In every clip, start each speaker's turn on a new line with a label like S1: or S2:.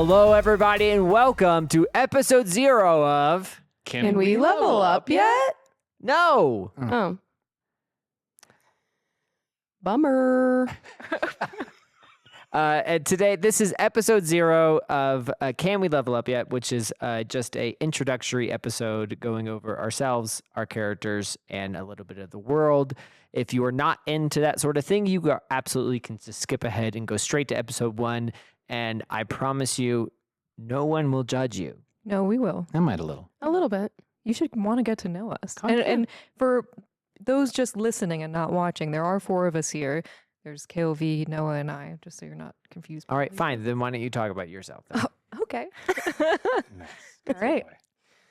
S1: Hello, everybody, and welcome to episode 0 of...
S2: Can we level up yet?
S1: No!
S2: Oh. Bummer.
S1: And today, this is episode 0 of Can We Level Up Yet, which is just a introductory episode going over ourselves, our characters, and a little bit of the world. If you are not into that sort of thing, you absolutely can just skip ahead and go straight to episode 1, and I promise you, no one will judge you.
S3: No, we will.
S4: I might a little.
S2: A little bit.
S3: You should want to get to know us.
S4: Content.
S3: And for those just listening and not watching, there are 4 of us here. There's Kael, V, Noah, and I, just so you're not confused.
S1: All right, fine. Then why don't you talk about yourself? Then?
S3: Oh, okay.
S4: Nice.
S3: All right.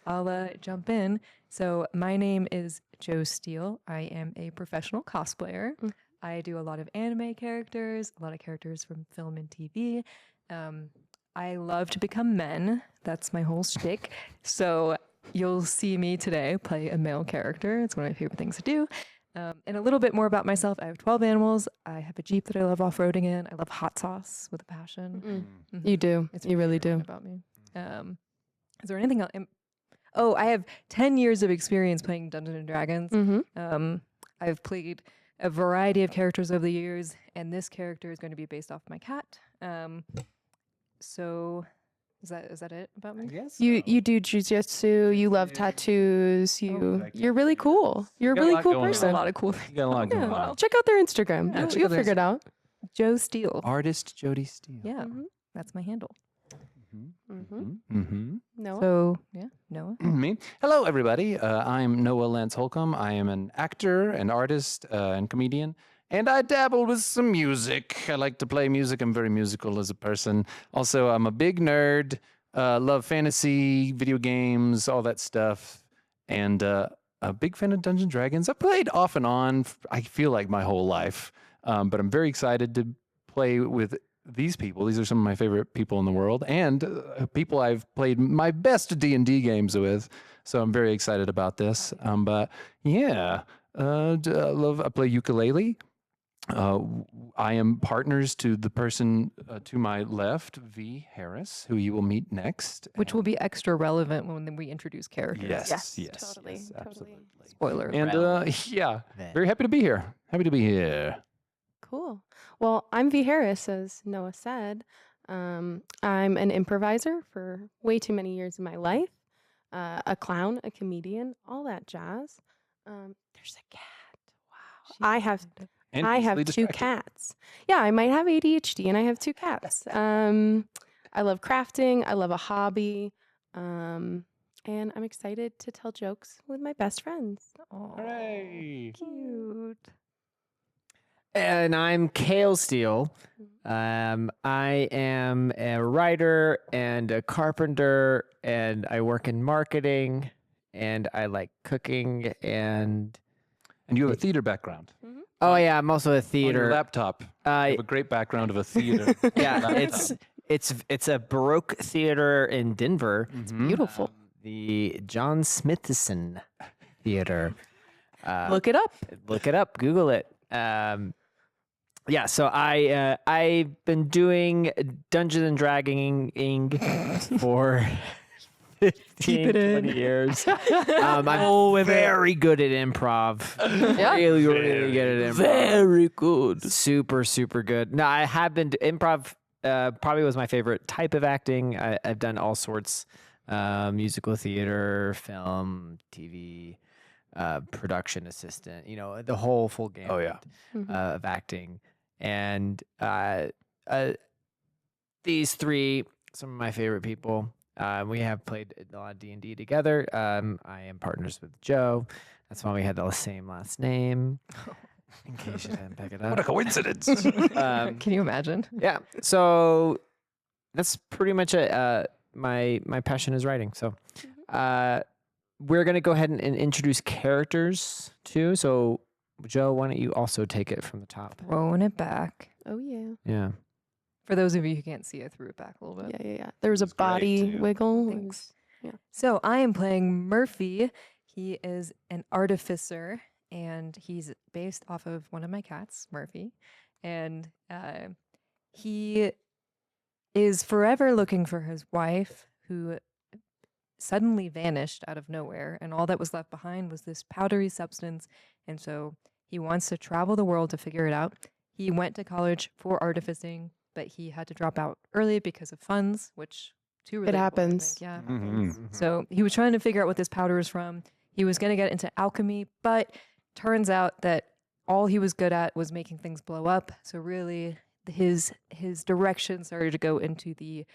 S3: I'll jump in. So my name is Joe Steele. I am a professional cosplayer. I do a lot of anime characters, a lot of characters from film and TV. I love to become men. That's my whole shtick. So you'll see me today play a male character. It's one of my favorite things to do. And a little bit more about myself. I have 12 animals. I have a Jeep that I love off-roading in. I love hot sauce with a passion.
S2: You do.
S3: It's
S2: You really
S3: everything
S2: do.
S3: about me. Is there anything else? Oh, I have 10 years of experience playing Dungeons and Dragons.
S2: Mm-hmm.
S3: I've played a variety of characters over the years, and this character is going to be based off my cat. So is that it about me?
S4: Yes.
S2: You do jujitsu. You love tattoos. You're really cool. You're a
S4: got a
S2: really
S4: lot
S2: cool
S4: going on.
S3: There's a
S2: person.
S3: lot of cool things.
S4: You got a lot going
S2: Yeah.
S4: on.
S2: Check out their Instagram.
S4: Yeah, check
S2: You'll
S4: out their
S2: figure it out.
S3: Joe Steele.
S4: Artist Jody Steele.
S3: Yeah,
S2: Mhm.
S3: that's my handle.
S2: Mm-hmm.
S4: Mm-hmm.
S2: Noah.
S3: So yeah, Noah.
S4: Me. Hello, everybody. I'm Noah Lance Holcomb. I am an actor, an artist, and comedian. And I dabble with some music. I like to play music. I'm very musical as a person. Also, I'm a big nerd. Love fantasy, video games, all that stuff. And a big fan of Dungeons & Dragons. I've played off and on, I feel like my whole life. But I'm very excited to play with these people. These are some of my favorite people in the world. And people I've played my best D&D games with. So I'm very excited about this. But yeah, I play ukulele. I am partners to the person to my left, V. Harris, who you will meet next.
S3: Which will be extra relevant when we introduce characters.
S4: Yes,
S2: Totally.
S4: yes,
S2: Totally.
S4: absolutely.
S3: Spoiler.
S4: And yeah, very happy to be here. Happy to be here.
S2: Cool. Well, I'm V. Harris, as Noah said. I'm an improviser for way too many years of my life. A clown, a comedian, all that jazz. There's a cat. Wow.
S4: And
S2: I have
S4: easily
S2: 2
S4: distracted.
S2: cats. Yeah, I might have ADHD, and I have 2 cats. I love crafting. I love a hobby. And I'm excited to tell jokes with my best friends.
S4: Hooray.
S3: Cute.
S1: And I'm Kael Steele. I am a writer and a carpenter, and I work in marketing, and I like cooking, and
S4: And you have a theater background.
S1: oh yeah, I'm also a
S4: On your
S1: theater.
S4: laptop. You have a great background of a theater.
S1: Yeah,
S4: laptop.
S1: it's a Baroque theater in Denver,
S4: Mhm.
S2: Beautiful.
S1: the John Smithson Theater.
S2: Look it up.
S1: Look it up, Google it. Yeah, so I've been doing Dungeons and Dragons for 15,
S3: it in.
S1: 20 years. I'm very good at improv.
S2: Yeah.
S1: Really, really good at improv.
S2: Very good.
S1: Super, super good. No, I have been improv. Probably was my favorite type of acting. I've done all sorts, musical theater, film, TV, production assistant. You know, the whole full game.
S4: Oh, yeah.
S1: Of acting, and these 3, some of my favorite people. We have played a lot of D&D together. I am partners with Joe. That's why we had the same last name. In case you didn't pick it
S4: What a
S1: up.
S4: coincidence.
S3: Can you imagine?
S1: Yeah. So that's pretty much it. My passion is writing. So we're gonna go ahead and introduce characters too. So Joe, why don't you also take it from the top?
S3: Throwing it back.
S2: Oh, yeah.
S1: Yeah.
S3: For those of you who can't see, I threw it back a little bit.
S2: Yeah. There was a
S4: That's great,
S2: body
S4: too.
S2: wiggle.
S3: Thanks.
S2: Yeah.
S3: So I am playing Murphy. He is an artificer, and he's based off of one of my cats, Murphy. And he is forever looking for his wife, who suddenly vanished out of nowhere, and all that was left behind was this powdery substance. And so he wants to travel the world to figure it out. He went to college for artificing, but he had to drop out early because of funds, which too relatable, I
S2: happens.
S3: think. Yeah.
S4: Mhm.
S3: So he was trying to figure out what this powder is from. He was going to get into alchemy, but turns out that all he was good at was making things blow up. So really, his direction started to go into the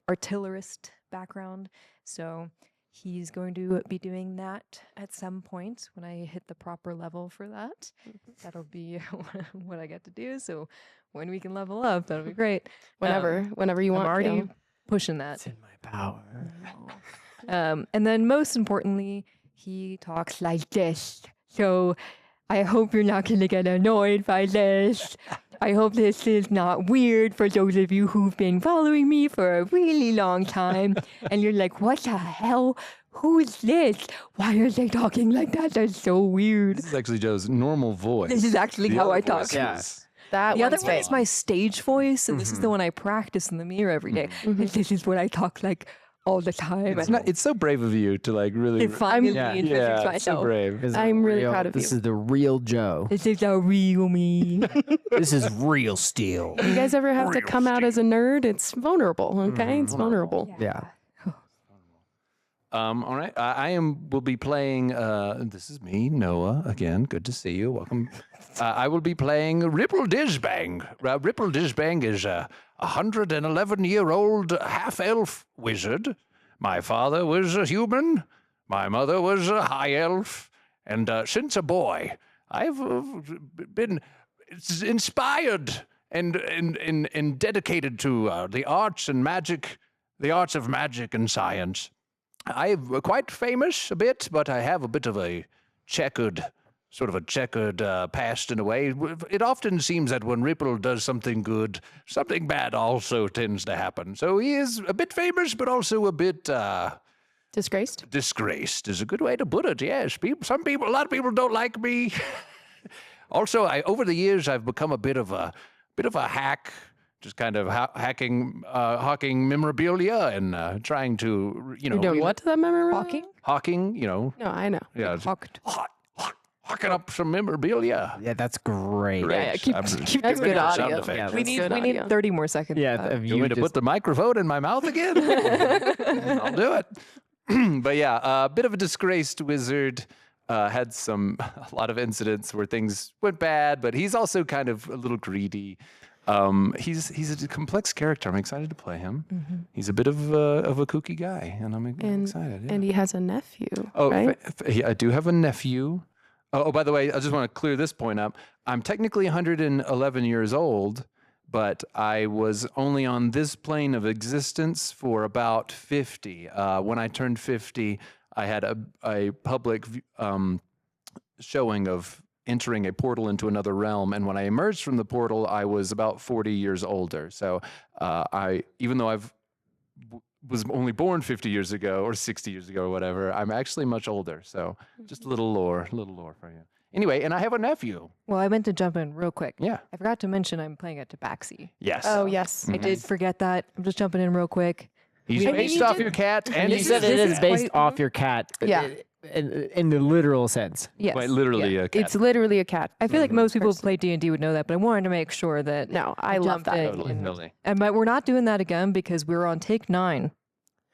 S3: artillerist background. So he's going to be doing that at some point when I hit the proper level for that. That'll be what I get to do. So when we can level up, that'll be great.
S2: Whenever you
S3: I'm
S2: want.
S3: already
S2: Kael.
S3: pushing that.
S1: It's in my power.
S3: And then most importantly, he talks like this. So I hope you're not going to get annoyed by this. I hope this is not weird for those of you who've been following me for a really long time. And you're like, what the hell? Who is this? Why are they talking like that? That's so weird.
S4: This is actually Joe's normal voice.
S3: This is actually
S4: The
S3: how
S4: other
S3: I talk.
S4: voice
S1: Yeah.
S4: is-
S2: That
S3: The other
S2: one's
S3: one
S2: fake.
S3: is my stage voice, and this is the one I practice in the mirror every day. And this is what I talk like all the time.
S4: It's so brave of you to like really.
S3: If finally
S1: Yeah.
S3: introduce
S4: Yeah, it's so
S3: myself.
S4: brave.
S1: This is
S2: I'm really
S1: real-
S2: proud of
S1: This
S2: you.
S1: is the real Joe.
S3: This is a real me.
S1: This is real steel.
S2: You guys ever have to come out as a nerd? It's vulnerable, okay? It's vulnerable.
S1: Yeah.
S4: All right. Will be playing. This is me, Noah. Again, good to see you. Welcome. I will be playing Ripple Dishbang. Ripple Dishbang is a 111-year-old half-elf wizard. My father was a human. My mother was a high elf. And since a boy, I've been inspired and dedicated to the arts and magic, the arts of magic and science. I'm quite famous a bit, but I have a bit of a checkered past in a way. It often seems that when Ripple does something good, something bad also tends to happen. So he is a bit famous, but also a bit
S2: Disgraced?
S4: disgraced is a good way to put it. Yes, a lot of people don't like me. Also, over the years, I've become a bit of a hack. Just kind of hawking memorabilia and trying to,
S2: You're doing what to that memory?
S3: Hawking?
S2: No, I know.
S4: Yeah,
S3: Hawked.
S4: hawking up some memorabilia.
S1: Yeah, that's great.
S4: Great.
S3: keep
S2: That's
S3: doing
S2: good
S3: it.
S2: audio.
S4: Sound effect.
S1: Yeah,
S3: We
S1: that's
S3: need
S2: good audio.
S3: 30 more seconds.
S1: Yeah,
S3: of that.
S1: of
S4: You want me to
S1: just-
S4: put the microphone in my mouth again? I'll do it. But yeah, a bit of a disgraced wizard. Had a lot of incidents where things went bad, but he's also kind of a little greedy. He's a complex character. I'm excited to play him. He's a bit of a kooky guy, and I'm excited. Yeah.
S2: And he has a nephew,
S4: Oh,
S2: right?
S4: I do have a nephew. Oh, by the way, I just want to clear this point up. I'm technically 111 years old, but I was only on this plane of existence for about 50. When I turned 50, I had a public showing of entering a portal into another realm, and when I emerged from the portal, I was about 40 years older. So even though was only born 50 years ago or 60 years ago or whatever, I'm actually much older. So just a little lore for you. Anyway, and I have a nephew.
S3: Well, I meant to jump in real quick.
S4: Yeah.
S3: I forgot to mention I'm playing a tabaxi.
S4: Yes.
S2: Oh, yes.
S3: I did forget that. I'm just jumping in real quick.
S4: He's
S3: I mean,
S4: based
S3: you
S4: off
S3: did-
S4: your cat, and
S1: You
S4: he's
S1: said it
S3: this
S1: is
S3: is
S1: based
S3: quite-
S1: off your cat.
S2: Yeah.
S1: In the literal sense.
S3: Yes.
S4: quite literally
S3: Yeah.
S4: a cat.
S2: It's literally a cat.
S3: I feel like most people who play D&D would know that, but I wanted to make sure that.
S2: No, I love
S3: jumped
S2: that.
S3: in.
S4: Totally.
S3: But we're not doing that again because we're on take 9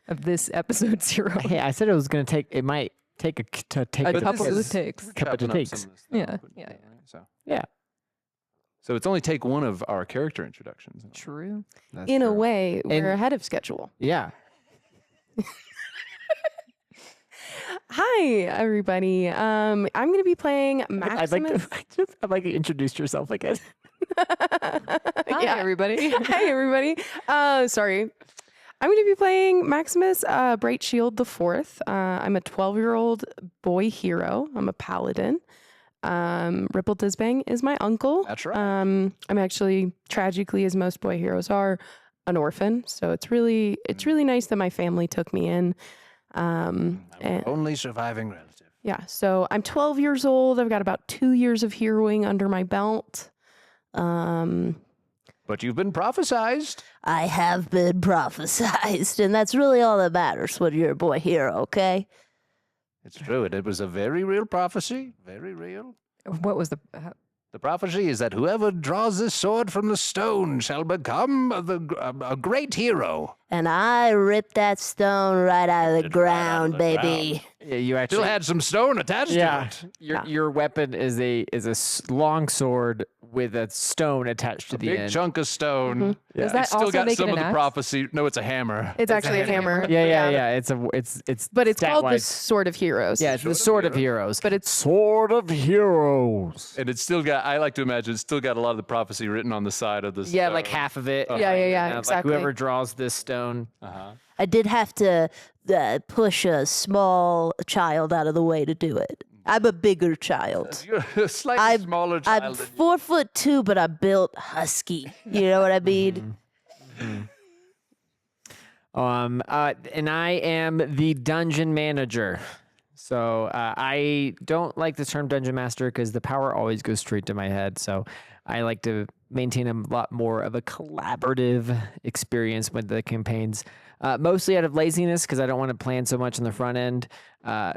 S3: of this episode 0.
S1: Hey, I said it was going to take. It might take a
S3: A
S1: bit
S3: couple
S1: of
S3: of takes.
S1: couple of takes.
S3: Yeah, yeah.
S4: So it's only take one of our character introductions.
S3: True.
S1: That's
S2: In a
S1: true.
S2: way, we're
S1: And-
S2: ahead of schedule.
S1: Yeah.
S2: Hi, everybody. I'm going to be playing Maximus.
S1: I'd like to introduce yourself again.
S3: Hi,
S2: Yeah.
S3: everybody.
S2: Hi, everybody. Sorry. I'm going to be playing Maximus Bright Shield the Fourth. I'm a 12-year-old boy hero. I'm a paladin. Ripple Disbang is my uncle.
S4: That's right.
S2: I'm actually, tragically, as most boy heroes are, an orphan. So it's really nice that my family took me in. And
S4: Only surviving relative.
S2: yeah, so I'm 12 years old. I've got about 2 years of heroing under my belt.
S4: But you've been prophesized.
S5: I have been prophesized, and that's really all that matters when you're a boy hero, okay?
S4: It's true. It was a very real prophecy. Very real.
S3: What was the?
S4: The prophecy is that whoever draws this sword from the stone shall become a great hero.
S5: And I ripped that stone right out of the ground, baby.
S1: Yeah, you actually
S4: Still had some stone attached to it.
S1: Your weapon is a long sword with a stone attached to
S4: A
S1: the
S4: big
S1: end.
S4: chunk of stone.
S3: Does that
S4: It's still
S3: also
S4: got
S3: make
S4: some
S3: it
S4: of
S3: an
S4: the
S3: axe?
S4: prophecy. No, it's a hammer.
S2: It's actually a hammer.
S1: Yeah. It's
S2: But it's called the
S1: stat-wise.
S2: Sword of Heroes.
S1: Yeah, it's the Sword of Heroes.
S2: But it's
S1: Sword of Heroes.
S4: And it's still got, I like to imagine, it's still got a lot of the prophecy written on the side of the
S1: Yeah,
S4: stone.
S1: like half of it.
S2: Yeah,
S1: Like
S2: exactly.
S1: whoever draws this stone.
S4: Uh-huh.
S5: I did have to push a small child out of the way to do it. I'm a bigger child.
S4: You're a slightly
S5: I'm-
S4: smaller
S5: I'm
S4: child than
S5: 4'2", but I'm built husky. You know what I mean?
S1: And I am the dungeon manager. So I don't like the term dungeon master because the power always goes straight to my head. So I like to maintain a lot more of a collaborative experience with the campaigns, mostly out of laziness because I don't want to plan so much on the front end.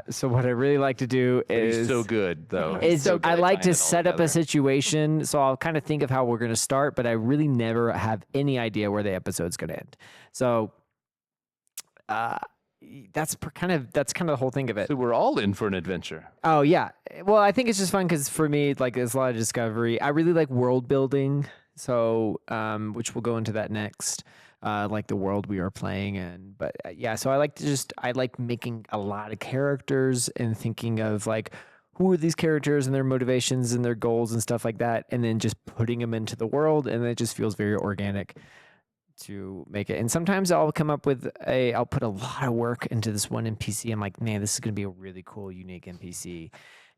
S1: So what I really like to do
S4: He's
S1: is
S4: so good, though.
S1: is
S4: So good
S1: I
S4: at
S1: like
S4: tying
S1: to
S4: it all
S1: set up a
S4: together.
S1: situation. So I'll kind of think of how we're going to start, but I really never have any idea where the episode's going to end. So that's kind of the whole thing of it.
S4: So we're all in for an adventure.
S1: Oh yeah. Well, I think it's just fun because for me, like, there's a lot of discovery. I really like world building. So, which we'll go into that next. Like the world we are playing in, but yeah. So I like making a lot of characters and thinking of like who are these characters and their motivations and their goals and stuff like that, and then just putting them into the world, and it just feels very organic to make it. And sometimes I'll come up with I'll put a lot of work into this one NPC. I'm like, man, this is going to be a really cool, unique NPC.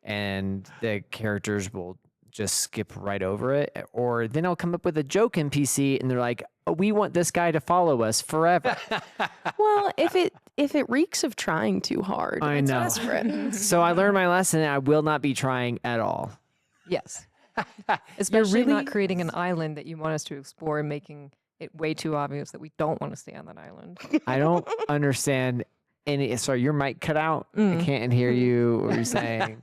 S1: And the characters will just skip right over it. Or then I'll come up with a joke NPC and they're like, oh, we want this guy to follow us forever.
S2: well, if it reeks of trying too hard,
S1: I
S2: it's
S1: know.
S2: desperate.
S1: So I learned my lesson. I will not be trying at all.
S3: Yes. Especially
S2: really-
S3: not creating an island that you want us to explore and making it way too obvious that we don't want to stay on that island.
S1: I don't understand any. Sorry, your mic cut out. I can't hear you. What you're saying.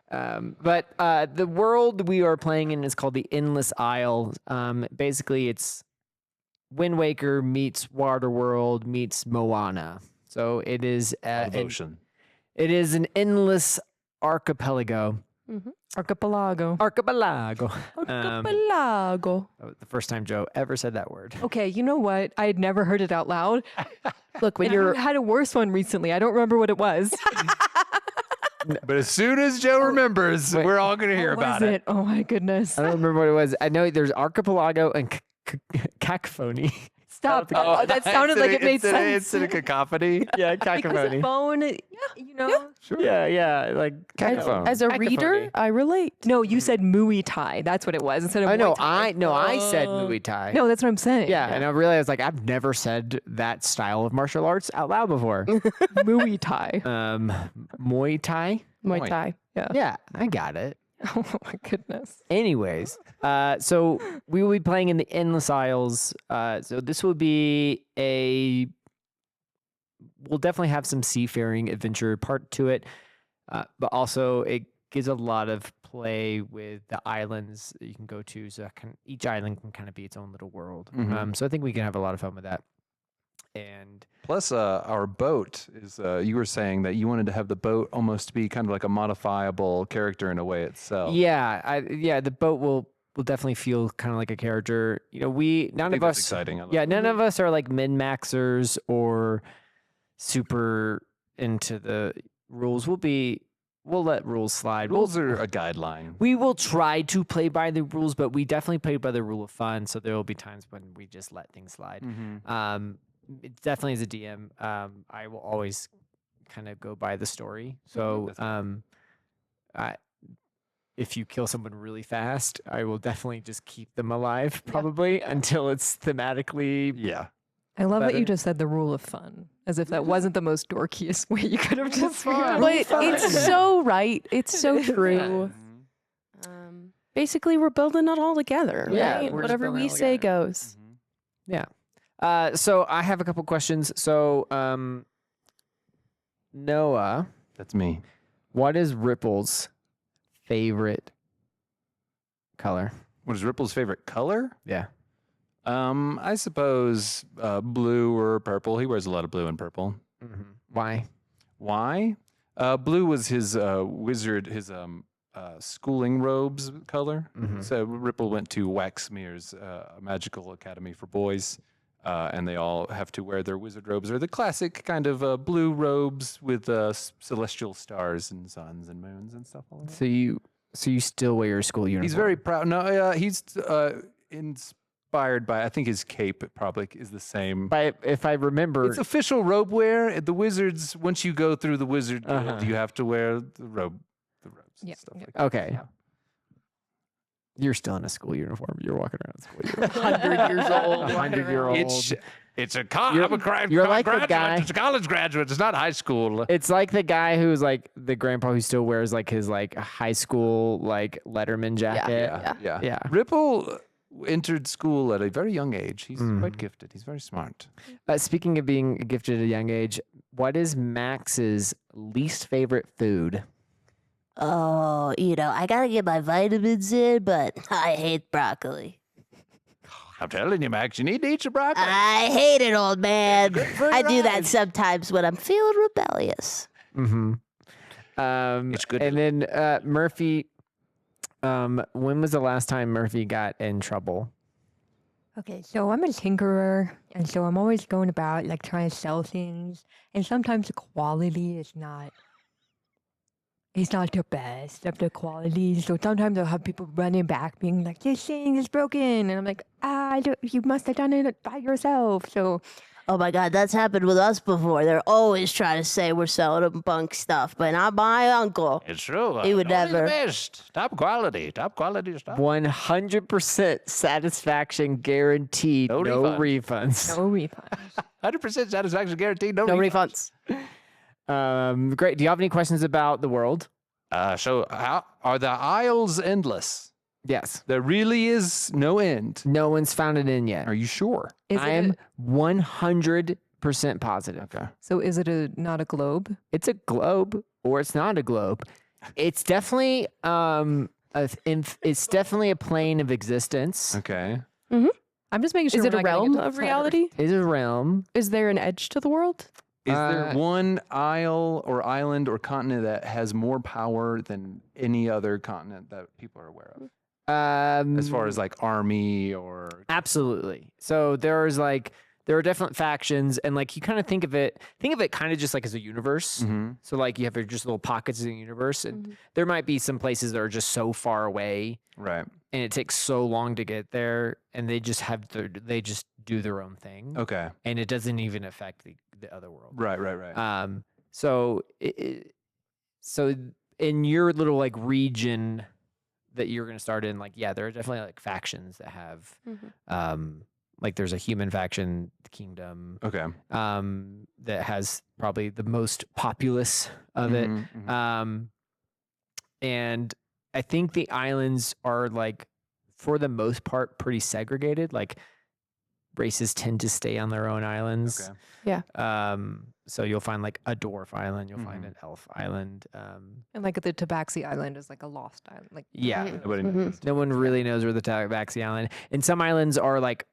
S1: But the world we are playing in is called the Endless Isle. Basically, it's Wind Waker meets Waterworld meets Moana. So it is
S4: Devotion.
S1: it is an endless archipelago.
S3: Archipelago.
S1: Archipelago.
S2: Archipelago.
S1: That was the first time Joe ever said that word.
S3: Okay, you know what? I had never heard it out loud.
S2: Look, when
S3: And
S2: you're
S3: I had a worse one recently. I don't remember what it was.
S4: But as soon as Joe remembers,
S1: wait.
S4: we're all going to hear
S3: What was
S4: about it.
S3: it? Oh my goodness.
S1: I don't remember what it was. I know there's archipelago and cacophony.
S3: Stop. Oh, that sounded like it made sense.
S4: It's in a cacophony.
S1: Yeah,
S3: Because
S1: cacophony.
S3: a phone, you know.
S4: Sure.
S1: Yeah, like cacophony.
S2: as a reader,
S1: Cacophony.
S2: I relate.
S3: No, you said Muay Thai. That's what it was instead of
S1: I know.
S3: Muay Thai.
S1: I said Muay Thai.
S3: No, that's what I'm saying.
S1: Yeah, and I realized like I've never said that style of martial arts out loud before.
S3: Muay Thai.
S1: Muay Thai.
S2: Muay Thai.
S3: Yeah.
S1: Yeah, I got it.
S3: Oh my goodness.
S1: Anyways, so we will be playing in the Endless Isles. So this will be we'll definitely have some seafaring adventure part to it, but also it gives a lot of play with the islands that you can go to. So each island can kind of be its own little world.
S4: Mhm.
S1: So I think we can have a lot of fun with that. And
S4: Plus, our boat is, you were saying that you wanted to have the boat almost be kind of like a modifiable character in a way itself.
S1: yeah, the boat will definitely feel kind of like a character. You know,
S4: I
S1: none
S4: think
S1: of
S4: that's
S1: us,
S4: exciting. I love
S1: yeah,
S4: it.
S1: none of us are like min-maxers or super into the rules. We'll let rules slide.
S4: Rules are a guideline.
S1: We will try to play by the rules, but we definitely play by the rule of fun. So there will be times when we just let things slide. It definitely as a DM, I will always kind of go by the story. So, if you kill someone really fast, I will definitely just keep them alive, probably until it's thematically.
S4: Yeah.
S3: I love that you
S1: Better.
S3: just said the rule of fun, as if that wasn't the most dorkiest way you could have just
S1: fun.
S2: But it's so right. It's so true. Basically, we're building it all together.
S1: Yeah,
S2: right?
S1: we're just
S2: Whatever
S1: building it
S2: we
S1: all
S2: say
S1: together.
S2: goes.
S1: So I have a couple questions. So, Noah,
S4: That's me.
S1: what is Ripple's favorite color?
S4: What is Ripple's favorite color?
S1: Yeah.
S4: I suppose blue or purple. He wears a lot of blue and purple.
S1: Why?
S4: Why? Blue was his his schooling robes color. So Ripple went to Waxmere's magical academy for boys, and they all have to wear their wizard robes, or the classic kind of blue robes with celestial stars and suns and moons and stuff all over.
S1: So you still wear your school uniform?
S4: He's very proud. No, he's inspired by. I think his cape probably is the same.
S1: If I remember,
S4: It's official robe wear. The wizards, once you go through the wizard guild, you have to wear the robes and
S3: Yeah,
S4: stuff
S3: yeah.
S4: like that.
S1: okay.
S4: Yeah.
S1: You're still in a school uniform. You're walking around in school uniform.
S2: 100 years old.
S1: 100-year-old.
S4: It's a
S1: you're like the guy.
S4: It's a college graduate. It's not high school.
S1: It's like the guy who's like the grandpa who still wears like his like high school like Letterman jacket. Yeah.
S4: Ripple entered school at a very young age. He's quite gifted. He's very smart.
S1: Speaking of being gifted at a young age, what is Max's least favorite food?
S5: Oh, I gotta get my vitamins in, but I hate broccoli.
S4: I'm telling you, Max, you need to eat your broccoli.
S5: I hate it, old man.
S4: for
S5: I
S4: your
S5: do that
S4: eyes.
S5: sometimes when I'm feeling rebellious.
S1: It's
S4: good
S1: And then Murphy, when was the last time Murphy got in trouble?
S3: Okay, so I'm a tinkerer, and so I'm always going about like trying to sell things, and sometimes the quality is not. It's not the best of the quality, so sometimes I'll have people running back, being like, "This thing is broken," and I'm like, you must have done it by yourself." So,
S5: Oh my God, that's happened with us before. They're always trying to say we're selling them bunk stuff, but not my uncle.
S4: It's true.
S5: He would
S4: Only the
S5: never.
S4: best. Top quality stuff.
S1: 100% satisfaction guaranteed.
S4: No
S1: No refunds.
S3: no refund.
S4: 100% satisfaction guaranteed. No,
S2: No
S4: refunds.
S2: refunds.
S1: Great. Do you have any questions about the world?
S4: So, how are the aisles endless?
S1: Yes.
S4: There really is no end.
S1: No one's found it in yet.
S4: Are you sure?
S3: Is
S1: I
S3: it
S1: am 100% positive.
S4: Okay.
S3: So is it not a globe?
S1: It's a globe or it's not a globe. It's definitely it's definitely a plane of existence.
S4: Okay.
S3: I'm just making sure.
S2: Is it
S3: we're
S2: a
S3: not getting
S2: realm
S3: into
S2: of
S3: flat Earth.
S2: reality?
S1: It's a realm.
S2: Is there an edge to the world?
S4: Is there
S1: Uh,
S4: one isle or island or continent that has more power than any other continent that people are aware of? As far as like army or
S1: Absolutely. So there are different factions, and like you kind of think of it kind of just like as a universe. So like you have your just little pockets of the universe, and there might be some places that are just so far away,
S4: right.
S1: and it takes so long to get there, and they just do their own thing,
S4: Okay.
S1: and it doesn't even affect the other world.
S4: Right.
S1: So so in your little like region that you're going to start in, like, yeah, there are definitely like factions that have, like there's a human faction, the kingdom,
S4: Okay.
S1: that has probably the most populace of it. And I think the islands are like, for the most part, pretty segregated. Like races tend to stay on their own islands.
S4: Okay.
S1: So you'll find like a dwarf island, you'll find an elf island.
S3: And like the Tabaxi Island is like a lost island. Like
S1: Yeah.
S4: Nobody knows.
S1: No one really knows where the Tabaxi Island. And some islands are like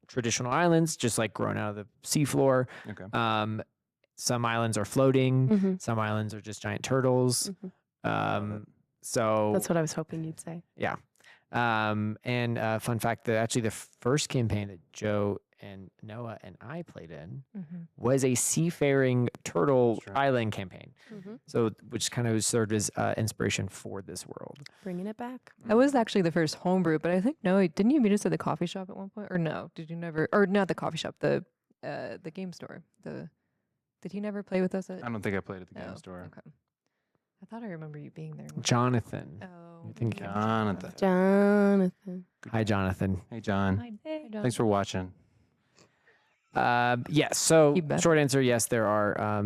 S1: traditional islands, just like grown out of the seafloor.
S4: Okay.
S1: Some islands are floating. Some islands are just giant turtles. So
S2: That's what I was hoping you'd say.
S1: yeah. And fun fact that actually the first campaign that Joe and Noah and I played in was a seafaring turtle island campaign. So which kind of served as inspiration for this world.
S2: Bringing it back.
S3: that was actually the first homebrew, but I think didn't you meet us at the coffee shop at one point, or no? Did you never? Or not the coffee shop, the game store. Did he never play with us at?
S4: I don't think I played at the game
S3: Oh,
S4: store.
S3: Okay. I thought I remember you being there.
S1: Jonathan.
S3: Oh,
S1: I think
S3: yeah.
S4: Jonathan.
S2: Jonathan.
S1: Hi, Jonathan.
S4: Hey, John.
S3: Hey, John.
S4: Thanks for watching.
S1: Yes. So
S3: You bet.
S1: short answer, yes, there are.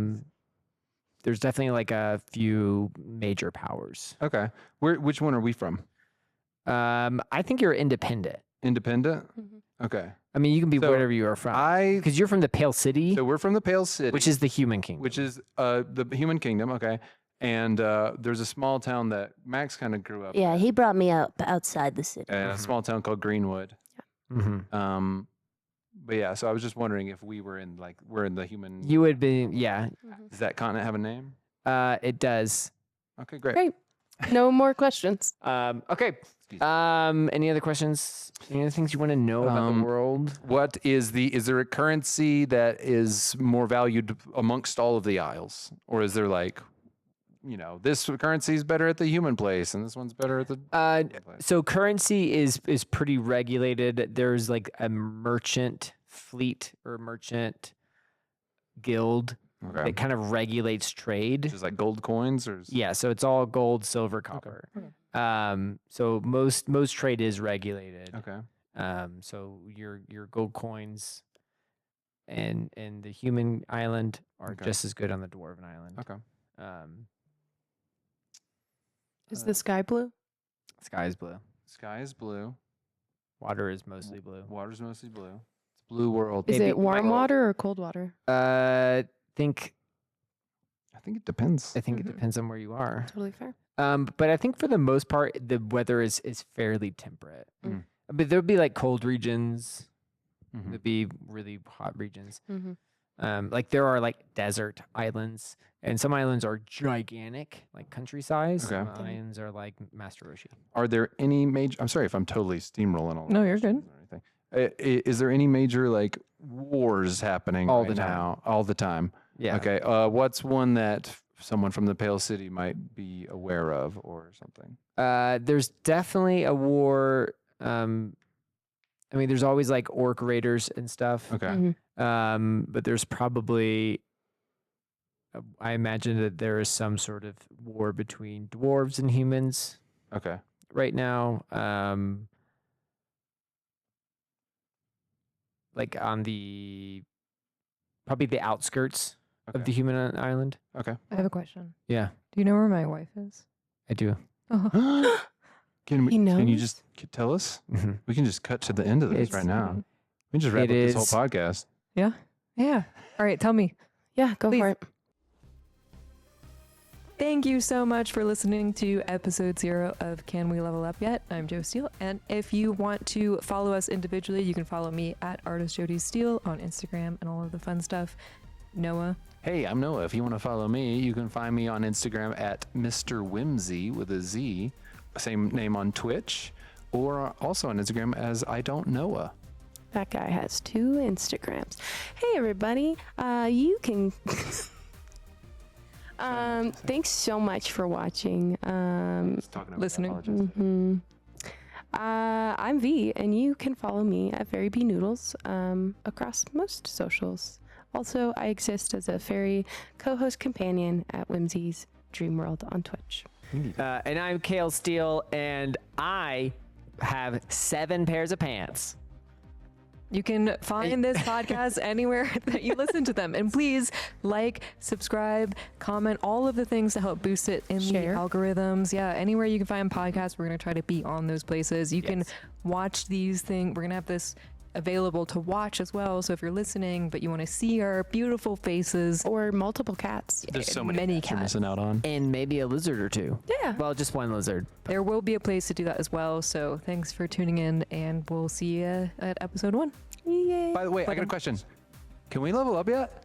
S1: There's definitely like a few major powers.
S4: Okay. Which one are we from?
S1: I think you're independent.
S4: Independent?
S2: Mhm.
S4: Okay.
S1: I mean, you can be
S4: So,
S1: wherever you are from. Because you're from the Pale City,
S4: So we're from the Pale City.
S1: which is the human kingdom.
S4: Which is the human kingdom, okay. And there's a small town that Max kind of grew up
S5: Yeah,
S4: in,
S5: he brought me up outside the city.
S4: in a small town called Greenwood.
S1: Mm-hmm.
S4: But yeah, so I was just wondering if we're in the human.
S1: You would be, yeah.
S4: Does that continent have a name?
S1: It does.
S4: Okay, great.
S2: Great. No more questions.
S1: Okay.
S4: Excuse me.
S1: Any other questions? Any other things you want to know about the world?
S4: What is there a currency that is more valued amongst all of the isles? Or is there like, this currency is better at the human place and this one's better at the human place?
S1: So currency is pretty regulated. There's like a merchant fleet or merchant guild
S4: Okay.
S1: that kind of regulates trade.
S4: Just like gold coins or
S1: Yeah, so it's all gold, silver, copper. So most trade is regulated.
S4: Okay.
S1: So your gold coins and the human island are
S4: Okay.
S1: just as good on the dwarven island.
S4: Okay.
S2: Is the sky blue?
S1: Sky is blue.
S4: Sky is blue.
S1: Water is mostly blue.
S4: Water's mostly blue. It's a blue world.
S2: Is
S1: Maybe
S2: it warm water or cold water?
S1: I
S4: think it depends.
S1: think it
S2: Mhm.
S1: depends on where you are.
S2: Totally fair.
S1: But I think for the most part, the weather is fairly temperate.
S4: Mm.
S1: But there'll be like cold regions.
S4: Mhm.
S1: There'll be really hot regions.
S2: Mm-hmm.
S1: Like there are like desert islands, and some islands are gigantic, like country size.
S4: Okay.
S1: Some islands are like Master Roshi.
S4: Are there any major? I'm sorry if I'm totally steamrolling all.
S3: No,
S4: the
S3: you're good.
S4: questions or anything. Is there any major like wars happening
S1: All
S4: right
S1: the time.
S4: now? All the time.
S1: Yeah.
S4: Okay. What's one that someone from the Pale City might be aware of or something?
S1: There's definitely a war. I mean, there's always like orc raiders and stuff.
S4: Okay.
S2: Mhm.
S1: But there's probably, I imagine that there is some sort of war between dwarves and humans
S4: Okay.
S1: right now. Like on probably the outskirts of
S4: Okay.
S1: the human island.
S4: Okay.
S3: I have a question.
S1: Yeah,
S3: Do you know where my wife is?
S1: I do.
S3: Oh.
S4: Can
S2: He
S4: you
S2: knows?
S4: just tell us?
S1: Mhm.
S4: We can just cut to the end of this
S1: It's-
S4: right now. We can just wrap
S1: It
S4: up this
S1: is-
S4: whole podcast.
S3: Yeah. All right, tell me.
S2: Yeah, go
S3: Please.
S2: for it.
S3: Thank you so much for listening to episode 0 of Can We Level Up Yet? I'm Joe Steele, and if you want to follow us individually, you can follow me at Artist Jody Steele on Instagram and all of the fun stuff. Noah.
S4: Hey, I'm Noah. If you want to follow me, you can find me on Instagram at Mr. Whimsy with a Z. Same name on Twitch, or also on Instagram as I Don't Noah.
S2: That guy has 2 Instagrams. Hey, everybody. You can. Thanks so much for watching.
S3: Listening.
S2: I'm V, and you can follow me at Fairy Bee Noodles across most socials. Also, I exist as a fairy co-host companion at Whimsy's Dream World on Twitch.
S1: And I'm Kael Steele, and I have 7 pairs of pants.
S3: You can find this podcast anywhere that you listen to them. And please like, subscribe, comment, all of the things to help boost it in
S2: Share.
S3: the algorithms. Yeah, anywhere you can find podcasts, we're going to try to be on those places. You can
S1: Yes.
S3: watch these things. We're going to have this available to watch as well. So if you're listening, but you want to see our beautiful faces,
S2: Or multiple cats.
S4: There's so many,
S3: many
S4: cats you're
S3: cats.
S4: missing out on.
S1: And maybe a lizard or 2.
S2: Yeah.
S1: Well, just one lizard.
S3: there will be a place to do that as well. So thanks for tuning in, and we'll see you at episode 1.
S2: Yay.
S4: By the way, I got a question. Can we level up yet?